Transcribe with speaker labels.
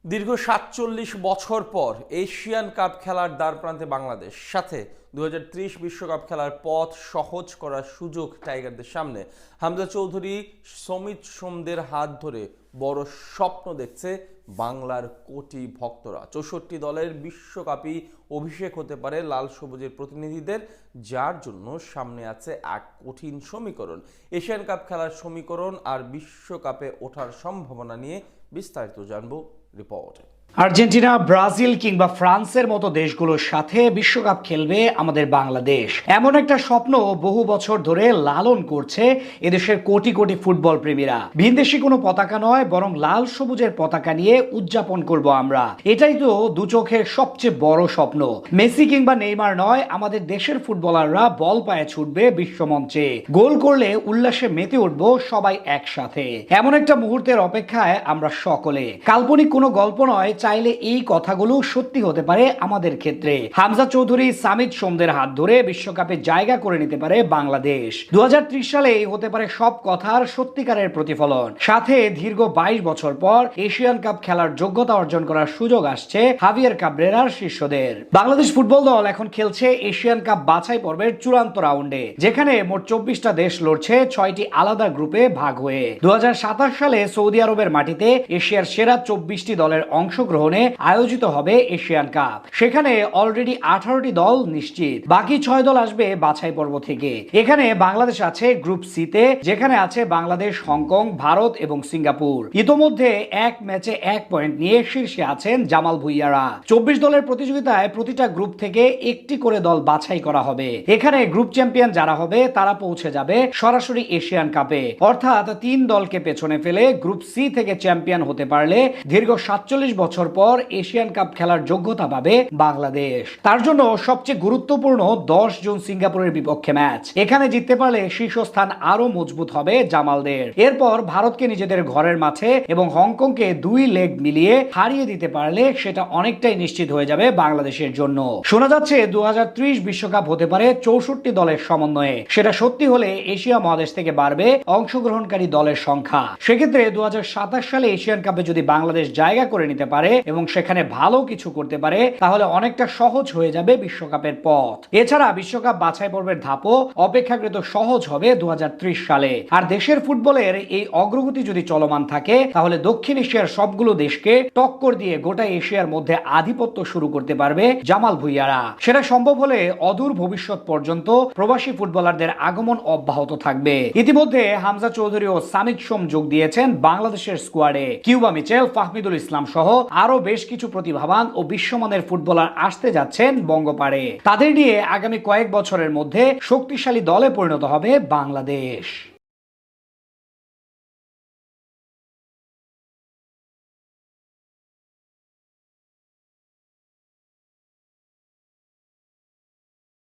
Speaker 1: দীর্ঘ ৪৭ বছর পর এশিয়ান কাপ খেলার দ্বারপ্রান্তে বাংলাদেশ, সাথে ২০৩০ বিশ্বকাপ খেলার পথ সহজ করার সুযোগ টাইগারদের সামনে। হামজা চৌধুরী, সমিত সোমদের হাত ধরে বড় স্বপ্ন দেখছে বাংলার কোটি ভক্তরা। ৬৪ দলের বিশ্বকাপই অভিষেক হতে পারে লাল সবুজের প্রতিনিধিদের, যার জন্য সামনে আছে এক কঠিন সমীকরণ। এশিয়ান কাপ খেলার সমীকরণ আর বিশ্বকাপে ওঠার সম্ভাবনা নিয়ে বিস্তারিত জানবো রিপোর্টে।
Speaker 2: আর্জেন্টিনা, ব্রাজিল কিংবা ফ্রান্সের মতো দেশগুলোর সাথে বিশ্বকাপ খেলবে আমাদের বাংলাদেশ। এমন একটা স্বপ্ন বহু বছর ধরে লালন করছে এদেশের কোটি কোটি ফুটবল প্রেমীরা। ভিনদেশি কোনো পতাকা নয়, বরং লাল সবুজের পতাকা নিয়ে উদযাপন করব আমরা। এটাই তো দু চোখের সবচেয়ে বড় স্বপ্ন। মেসি কিংবা নেইমার নয়, আমাদের দেশের ফুটবলাররা বল পায়ে ছুটবে বিশ্বমঞ্চে। গোল করলে উল্লাসে মেতে উঠবো সবাই একসাথে। এমন একটা মুহূর্তের অপেক্ষায় আমরা সকলে। কাল্পনিক কোনো গল্প নয়, চাইলে এই কথাগুলো সত্যি হতে পারে আমাদের ক্ষেত্রে। হামজা চৌধুরী, সমিত সোমদের হাত ধরে বিশ্বকাপে জায়গা করে নিতে পারে বাংলাদেশ। ২০৩০ সালে হতে পারে সব কথার সত্যিকারের প্রতিফলন। সাথে দীর্ঘ ২২ বছর পর এশিয়ান কাপ খেলার যোগ্যতা অর্জন করার সুযোগ আসছে হাভিয়ের কাবরেরার শিষ্যদের। বাংলাদেশ ফুটবল দল এখন খেলছে এশিয়ান কাপ বাছাই পর্বের চূড়ান্ত রাউন্ডে, যেখানে মোট ২৪টা দেশ লড়ছে ৬টি আলাদা গ্রুপে ভাগ হয়ে। ২০২৭ সালে সৌদি আরবের মাটিতে এশিয়ার সেরা ২৪টি দলের অংশগ্রহণে আয়োজিত হবে এশিয়ান কাপ। সেখানে অলরেডি 18টি দল নিশ্চিত, বাকি 6 দল আসবে বাছাই পর্ব থেকে। এখানে বাংলাদেশ আছে গ্রুপ সি তে, যেখানে আছে বাংলাদেশ, হংকং, ভারত এবং সিঙ্গাপুর। ইতোমধ্যে এক ম্যাচে 1 পয়েন্ট নিয়ে শীর্ষে আছেন জামাল ভুইয়ারা। 24 দলের প্রতিযোগিতায় প্রতিটা গ্রুপ থেকে একটি করে দল বাছাই করা হবে। এখানে গ্রুপ চ্যাম্পিয়ন যারা হবে তারা পৌঁছে যাবে সরাসরি এশিয়ান কাপে। অর্থাৎ 3 দলকে পেছনে ফেলে গ্রুপ সি থেকে চ্যাম্পিয়ন হতে পারলে দীর্ঘ ৪৭ বছর পর এশিয়ান কাপ খেলার যোগ্যতা পাবে বাংলাদেশ। তার জন্য সবচেয়ে গুরুত্বপূর্ণ 10 জুন সিঙ্গাপুরের বিপক্ষে ম্যাচ। এখানে জিততে পারলে শীর্ষস্থান আরো মজবুত হবে জামালদের। এরপর ভারতকে নিজেদের ঘরের মাঠে এবং হংকংকে 2 লেগ মিলিয়ে হারিয়ে দিতে পারলে সেটা অনেকটাই নিশ্চিত হয়ে যাবে বাংলাদেশের জন্য। শোনা যাচ্ছে ২০৩০ বিশ্বকাপ হতে পারে ৬৪ দলের সমন্বয়ে। সেটা সত্যি হলে এশিয়া মহাদেশ থেকে বাড়বে অংশগ্রহণকারী দলের সংখ্যা। সেক্ষেত্রে ২০২৭ সালে এশিয়ান কাপে যদি বাংলাদেশ জায়গা করে নিতে পারে এবং সেখানে ভালো কিছু করতে পারে, তাহলে অনেকটা সহজ হয়ে যাবে বিশ্বকাপের পথ। এছাড়া বিশ্বকাপ বাছাই পর্বের ধাপও অপেক্ষাকৃত সহজ হবে ২০৩০ সালে। আর দেশের ফুটবলের এই অগ্রগতি যদি চলমান থাকে, তাহলে দক্ষিণ এশিয়ার সবগুলো দেশকে টক্কর দিয়ে গোটা এশিয়ার মধ্যে আধিপত্য শুরু করতে পারবে জামাল ভুইয়ারা। সেটা সম্ভব হলে অদূর ভবিষ্যৎ পর্যন্ত প্রবাসী ফুটবলারদের আগমন অব্যাহত থাকবে। ইতিমধ্যে হামজা চৌধুরী ও সামিত সোম যোগ দিয়েছেন বাংলাদেশের স্কোয়াডে। কিউবা মিচেল, ফাহমিদুল ইসলাম সহ আরো বেশ কিছু প্রতিভাবান ও বিশ্বমানের ফুটবলার আসতে যাচ্ছেন বঙ্গপাড়ে। তাদের নিয়ে আগামী কয়েক বছরের মধ্যে শক্তিশালী দলে পরিণত হবে বাংলাদেশ।